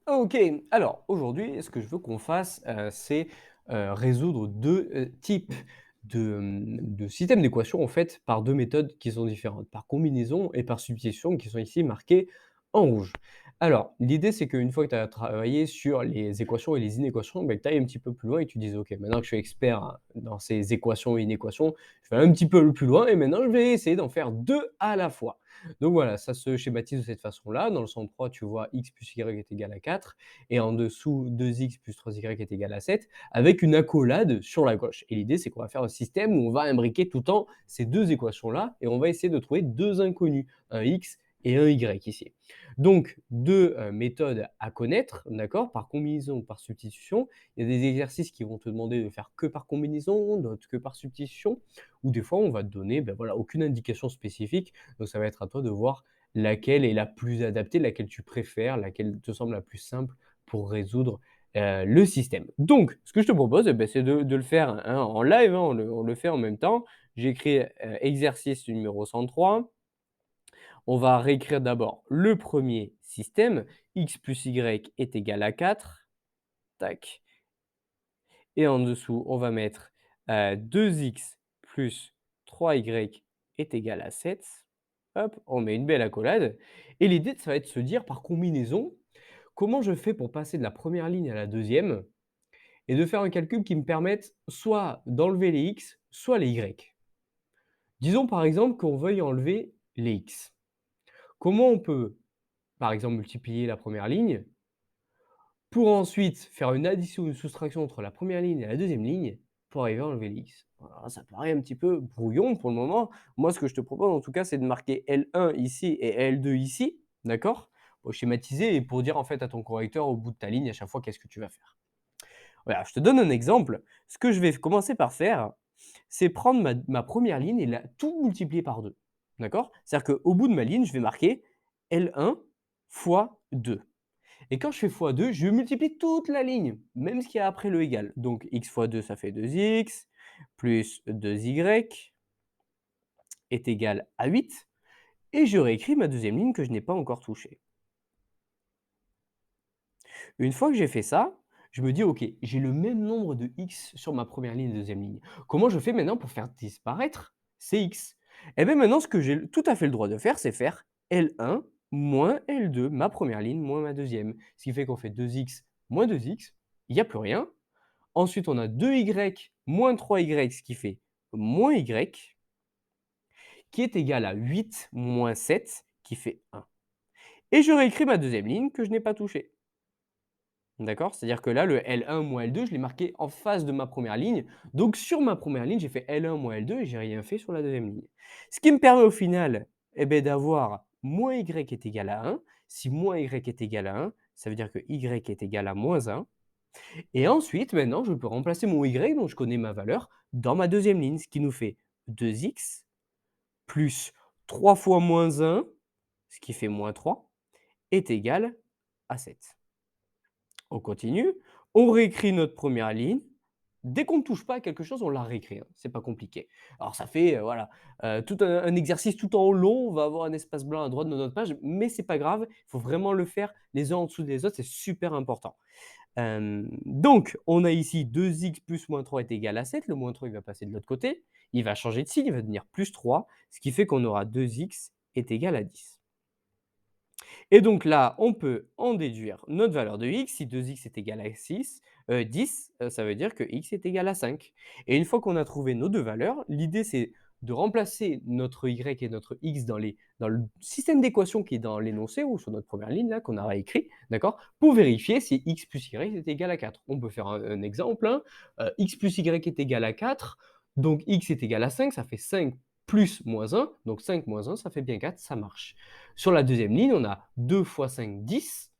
OK, alors aujourd'hui, ce que je veux qu'on fasse, c'est, résoudre 2 types de systèmes d'équations en fait par 2 méthodes qui sont différentes, par combinaison et par substitution qui sont ici marquées en rouge. Alors l'idée c'est qu'une fois que tu as travaillé sur les équations et les inéquations, beh, que tu ailles un petit peu plus loin et que tu dises: «OK, maintenant que je suis expert hein, dans ces équations et inéquations, je vais aller un petit peu plus loin et maintenant je vais essayer d'en faire 2 à la fois». Donc voilà, ça se schématise de cette façon-là. Dans le centre 3, tu vois x plus y est égal à 4 et en dessous 2x plus 3y est égal à 7 avec une accolade sur la gauche. Et l'idée, c'est qu'on va faire un système où on va imbriquer tout le temps ces deux équations-là et on va essayer de trouver deux inconnus, un x et un y ici. Donc, deux méthodes à connaître, d'accord, par combinaison ou par substitution. Il y a des exercices qui vont te demander de faire que par combinaison, d'autres que par substitution, ou des fois, on va te donner ben voilà, aucune indication spécifique. Donc, ça va être à toi de voir laquelle est la plus adaptée, laquelle tu préfères, laquelle te semble la plus simple pour résoudre le système. Donc, ce que je te propose, eh ben, c'est de le faire hein, en live, hein, on le fait en même temps. J'écris exercice numéro 103. On va réécrire d'abord le premier système, x plus y est égal à 4. Tac. Et en dessous, on va mettre 2x plus 3y est égal à 7. Hop, on met une belle accolade. Et l'idée, ça va être de se dire par combinaison, comment je fais pour passer de la première ligne à la deuxième et de faire un calcul qui me permette soit d'enlever les x, soit les y. Disons par exemple qu'on veuille enlever les x. Comment on peut, par exemple, multiplier la première ligne pour ensuite faire une addition ou une soustraction entre la première ligne et la deuxième ligne pour arriver à enlever les x. Voilà, ça paraît un petit peu brouillon pour le moment. Moi, ce que je te propose en tout cas, c'est de marquer L1 ici et L2 ici, d'accord? Pour schématiser et pour dire en fait à ton correcteur au bout de ta ligne à chaque fois qu'est-ce que tu vas faire. Voilà, je te donne un exemple. Ce que je vais commencer par faire, c'est prendre ma première ligne et tout multiplier par 2. D'accord? C'est-à-dire qu'au bout de ma ligne, je vais marquer L1 fois 2. Et quand je fais fois 2, je multiplie toute la ligne, même ce qu'il y a après le égal. Donc x fois 2, ça fait 2x, plus 2y est égal à 8. Et je réécris ma deuxième ligne que je n'ai pas encore touchée. Une fois que j'ai fait ça, je me dis: «OK, j'ai le même nombre de x sur ma première ligne et deuxième ligne. Comment je fais maintenant pour faire disparaître ces x?» Et bien maintenant, ce que j'ai tout à fait le droit de faire, c'est faire L1 moins L2, ma première ligne moins ma deuxième. Ce qui fait qu'on fait 2x moins 2x, il n'y a plus rien. Ensuite, on a 2y moins 3y, ce qui fait moins y, qui est égal à 8 moins 7, qui fait 1. Et je réécris ma deuxième ligne que je n'ai pas touchée. D'accord? C'est-à-dire que là, le L1 moins L2, je l'ai marqué en face de ma première ligne. Donc sur ma première ligne, j'ai fait L1 moins L2 et j'ai rien fait sur la deuxième ligne. Ce qui me permet au final, eh beh, d'avoir moins y est égal à 1. Si moins y est égal à 1, ça veut dire que y est égal à moins 1. Et ensuite, maintenant, je peux remplacer mon y, dont je connais ma valeur, dans ma deuxième ligne, ce qui nous fait 2x plus 3 fois moins 1, ce qui fait moins 3, est égal à 7. On continue, on réécrit notre première ligne. Dès qu'on ne touche pas à quelque chose, on la réécrit, hein, c'est pas compliqué. Alors ça fait, voilà, tout un exercice tout en long, on va avoir un espace blanc à droite de notre page, mais c'est pas grave, il faut vraiment le faire les uns en dessous des autres, c'est super important. Donc on a ici 2x plus moins 3 est égal à 7. Le moins 3 il va passer de l'autre côté, il va changer de signe, il va devenir plus 3, ce qui fait qu'on aura 2x est égal à 10. Et donc là, on peut en déduire notre valeur de x. Si 2x est égal à 10, ça veut dire que x est égal à 5. Et une fois qu'on a trouvé nos deux valeurs, l'idée c'est de remplacer notre y et notre x dans le système d'équations qui est dans l'énoncé ou sur notre première ligne là qu'on a écrit, d'accord, pour vérifier si x plus y est égal à 4. On peut faire un exemple, hein. X plus y est égal à 4, donc x est égal à 5, ça fait 5 plus moins 1, donc 5 moins 1, ça fait bien 4, ça marche. Sur la deuxième ligne, on a 2 fois 5, 10,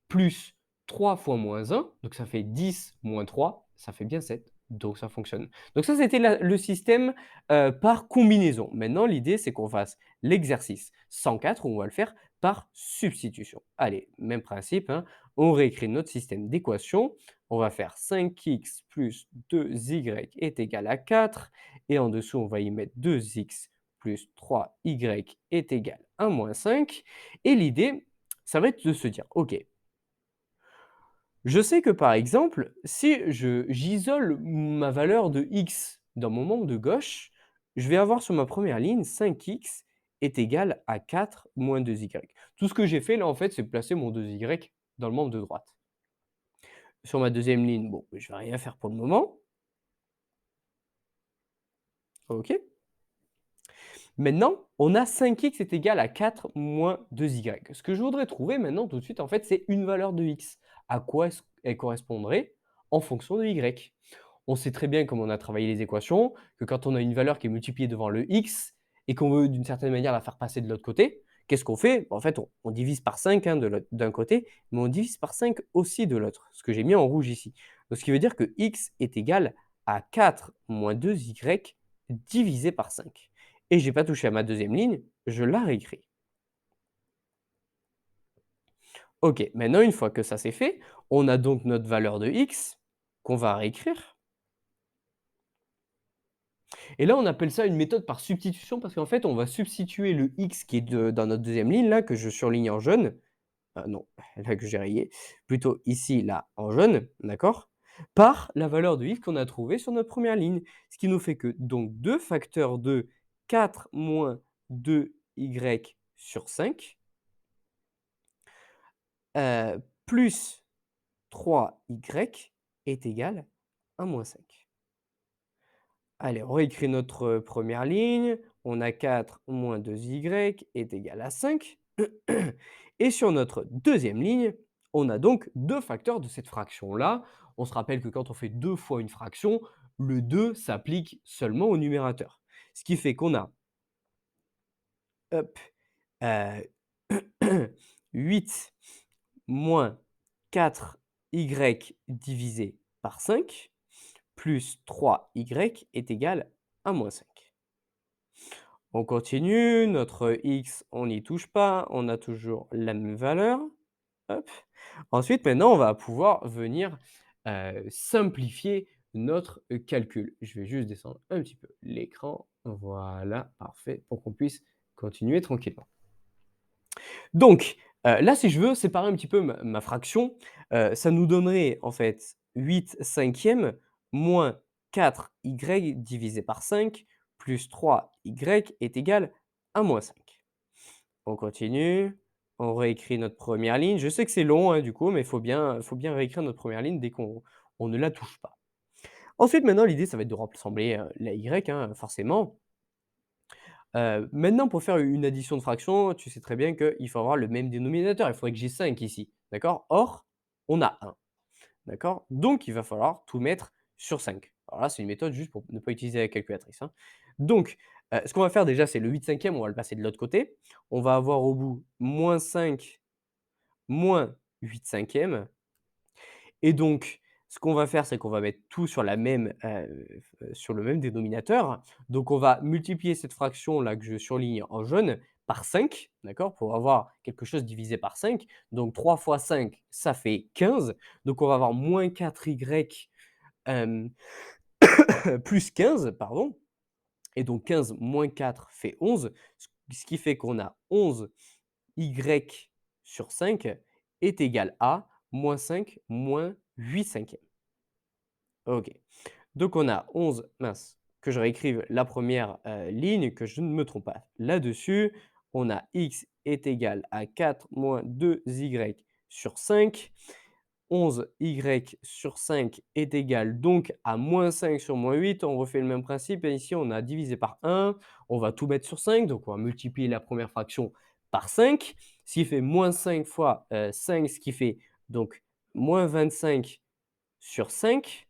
plus 3 fois moins 1, donc ça fait 10 moins 3, ça fait bien 7, donc ça fonctionne. Donc ça, c'était le système par combinaison. Maintenant, l'idée, c'est qu'on fasse l'exercice 104, où on va le faire par substitution. Allez, même principe, hein, on réécrit notre système d'équation. On va faire 5x plus 2y est égal à 4, et en dessous, on va y mettre 2x plus 3y est égal à moins 5. Et l'idée, ça va être de se dire, OK, Je sais que, par exemple, si j'isole ma valeur de x dans mon membre de gauche, je vais avoir sur ma première ligne 5x est égal à 4 moins 2y. Tout ce que j'ai fait là, en fait, c'est placer mon 2y dans le membre de droite. Sur ma deuxième ligne, bon, je vais rien faire pour le moment. OK. Maintenant, on a 5x est égal à 4 moins 2y. Ce que je voudrais trouver maintenant tout de suite, en fait, c'est une valeur de x. À quoi est-ce elle correspondrait en fonction de y? On sait très bien, comme on a travaillé les équations, que quand on a une valeur qui est multipliée devant le x et qu'on veut d'une certaine manière la faire passer de l'autre côté, qu'est-ce qu'on fait? En fait, on divise par 5 hein, d'un côté, mais on divise par 5 aussi de l'autre, ce que j'ai mis en rouge ici. Donc, ce qui veut dire que x est égal à 4 moins 2y divisé par 5. Et je n'ai pas touché à ma deuxième ligne, je la réécris. OK, maintenant une fois que ça c'est fait, on a donc notre valeur de x qu'on va réécrire. Et là, on appelle ça une méthode par substitution parce qu'en fait, on va substituer le x qui est dans notre deuxième ligne, là, que je surligne en jaune. Non, là que j'ai rayé. Plutôt ici, là, en jaune, d'accord? Par la valeur de x qu'on a trouvée sur notre première ligne. Ce qui nous fait que donc 2 facteurs de 4 moins 2y sur 5 plus 3y est égal à moins 5. Allez, on réécrit notre première ligne. On a 4 moins 2y est égal à 5. Et sur notre deuxième ligne, on a donc deux facteurs de cette fraction-là. On se rappelle que quand on fait 2 fois une fraction, le 2 s'applique seulement au numérateur. Ce qui fait qu'on a hop, heu, 8 moins 4y divisé par 5 plus 3y est égal à moins 5. On continue, notre x, on n'y touche pas, on a toujours la même valeur. Hop. Ensuite, maintenant, on va pouvoir venir, simplifier notre, calcul. Je vais juste descendre un petit peu l'écran. Voilà, parfait, pour qu'on puisse continuer tranquillement. Donc, là, si je veux séparer un petit peu ma fraction, ça nous donnerait en fait 8 cinquièmes moins 4y divisé par 5 plus 3y est égal à moins 5. On continue, on réécrit notre première ligne. Je sais que c'est long, hein, du coup, mais il faut bien réécrire notre première ligne dès qu'on ne la touche pas. Ensuite, maintenant, l'idée, ça va être de rassembler, la y, hein, forcément. Maintenant pour faire une addition de fractions, tu sais très bien qu'il faut avoir le même dénominateur. Il faudrait que j'ai 5 ici, d'accord? Or, on a 1, d'accord? Donc il va falloir tout mettre sur 5. Alors là, c'est une méthode juste pour ne pas utiliser la calculatrice, hein. Donc, ce qu'on va faire déjà, c'est le 8 cinquièmes, on va le passer de l'autre côté. On va avoir au bout moins 5 moins 8 cinquièmes. Et donc, ce qu'on va faire, c'est qu'on va mettre tout sur sur le même dénominateur. Donc on va multiplier cette fraction-là que je surligne en jaune par 5, d'accord? Pour avoir quelque chose divisé par 5. Donc 3 fois 5, ça fait 15. Donc on va avoir moins 4y, hem, plus 15, pardon. Et donc 15 moins 4 fait 11, ce qui fait qu'on a 11 y sur 5 est égal à moins 5 moins 8 cinquièmes. OK. Donc on a 11 mince, que je réécrive la première ligne, que je ne me trompe pas là-dessus. On a x est égal à 4 moins 2y sur 5. 11y sur 5 est égal donc à moins 5 sur moins 8. On refait le même principe et ici on a divisé par 1. On va tout mettre sur 5, donc on va multiplier la première fraction par 5, ce qui fait moins 5 fois 5, ce qui fait donc moins 25 sur 5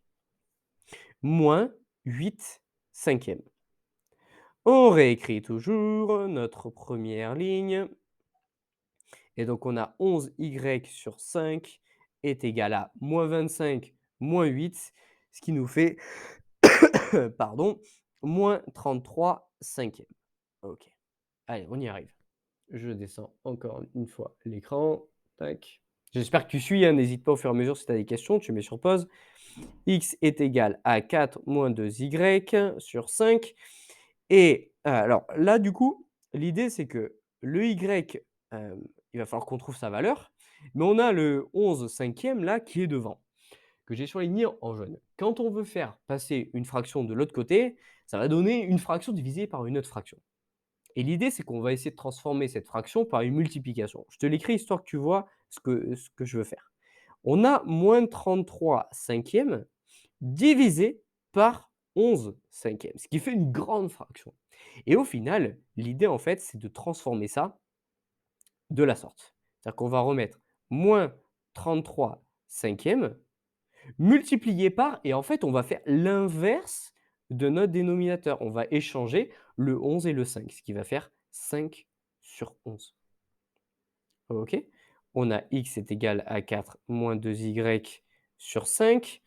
moins 8 cinquièmes. On réécrit toujours notre première ligne. Et donc on a 11y sur 5 est égal à moins 25 moins 8, ce qui nous fait, pardon, moins 33 cinquièmes. OK. Allez, on y arrive. Je descends encore une fois l'écran. Tac. J'espère que tu suis, hein, n'hésite pas au fur et à mesure si tu as des questions, tu mets sur pause. X est égal à 4 moins 2y sur 5. Et alors là, du coup, l'idée, c'est que le y, il va falloir qu'on trouve sa valeur. Mais on a le 11 cinquième là qui est devant, que j'ai surligné en jaune. Quand on veut faire passer une fraction de l'autre côté, ça va donner une fraction divisée par une autre fraction. Et l'idée, c'est qu'on va essayer de transformer cette fraction par une multiplication. Je te l'écris histoire que tu vois ce que je veux faire. On a moins 33 cinquièmes divisé par 11 cinquièmes, ce qui fait une grande fraction. Et au final, l'idée, en fait, c'est de transformer ça de la sorte. C'est-à-dire qu'on va remettre moins 33 cinquièmes multiplié par, et en fait, on va faire l'inverse de notre dénominateur. On va échanger le 11 et le 5, ce qui va faire 5 sur 11. OK. On a x est égal à 4 moins 2y sur 5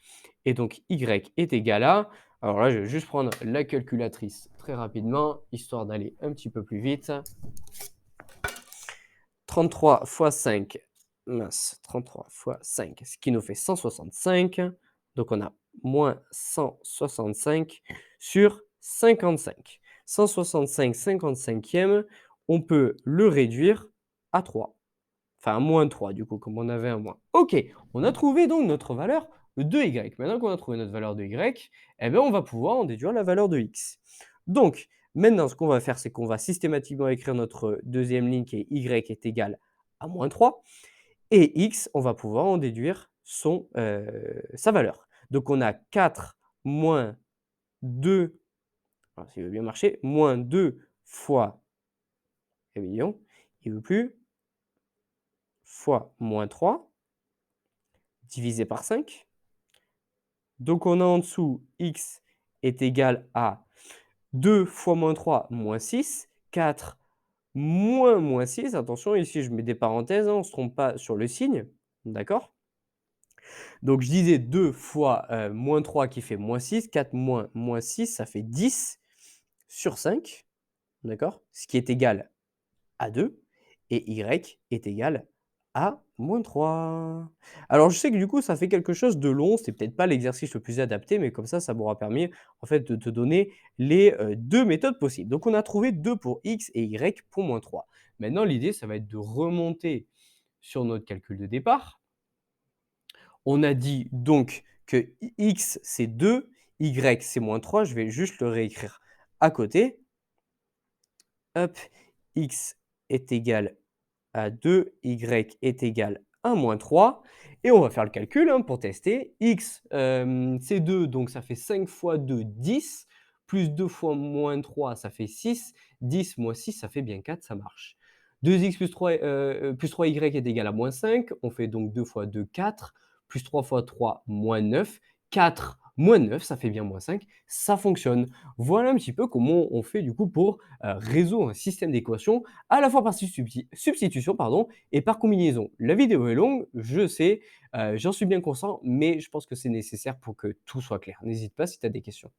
et donc y est égal à, alors là, je vais juste prendre la calculatrice très rapidement, histoire d'aller un petit peu plus vite. 33 fois 5, mince, 33 fois 5, ce qui nous fait 165. Donc on a moins 165 sur 55. 165 55e, on peut le réduire à 3. Enfin, à moins 3 du coup, comme on avait un moins. OK, on a trouvé donc notre valeur de y. Maintenant qu'on a trouvé notre valeur de y, eh bien, on va pouvoir en déduire la valeur de x. Donc, maintenant, ce qu'on va faire, c'est qu'on va systématiquement écrire notre deuxième ligne qui est y est égal à moins 3. Et x, on va pouvoir en déduire sa valeur. Donc, on a 4 moins 2, alors s'il veut bien marcher, moins 2 fois, eh bien, non, il ne veut plus, fois moins 3, divisé par 5. Donc on a en dessous x est égal à 2 fois moins 3, moins 6, 4 moins moins 6. Attention, ici je mets des parenthèses, hein, on ne se trompe pas sur le signe, d'accord? Donc je disais 2 fois moins 3 qui fait moins 6, 4 moins moins 6, ça fait 10 sur 5, d'accord? Ce qui est égal à 2 et y est égal à moins 3. Alors je sais que du coup ça fait quelque chose de long, c'est peut-être pas l'exercice le plus adapté, mais comme ça m'aura permis en fait de te donner les 2 méthodes possibles. Donc on a trouvé 2 pour x et y pour moins 3. Maintenant l'idée ça va être de remonter sur notre calcul de départ. On a dit donc que x c'est 2, y c'est moins 3, je vais juste le réécrire à côté. Hop, x est égal à 2, y est égal à moins 3. Et on va faire le calcul hein, pour tester. X, c'est 2, donc ça fait 5 fois 2, 10. Plus 2 fois moins 3, ça fait 6. 10 moins 6, ça fait bien 4, ça marche. 2x plus 3y est égal à moins 5. On fait donc 2 fois 2, 4. Plus 3 fois 3, moins 9. 4 moins 9, ça fait bien moins 5. Ça fonctionne. Voilà un petit peu comment on fait du coup pour résoudre un système d'équations à la fois par substitution pardon, et par combinaison. La vidéo est longue, je sais, j'en suis bien conscient, mais je pense que c'est nécessaire pour que tout soit clair. N'hésite pas si tu as des questions.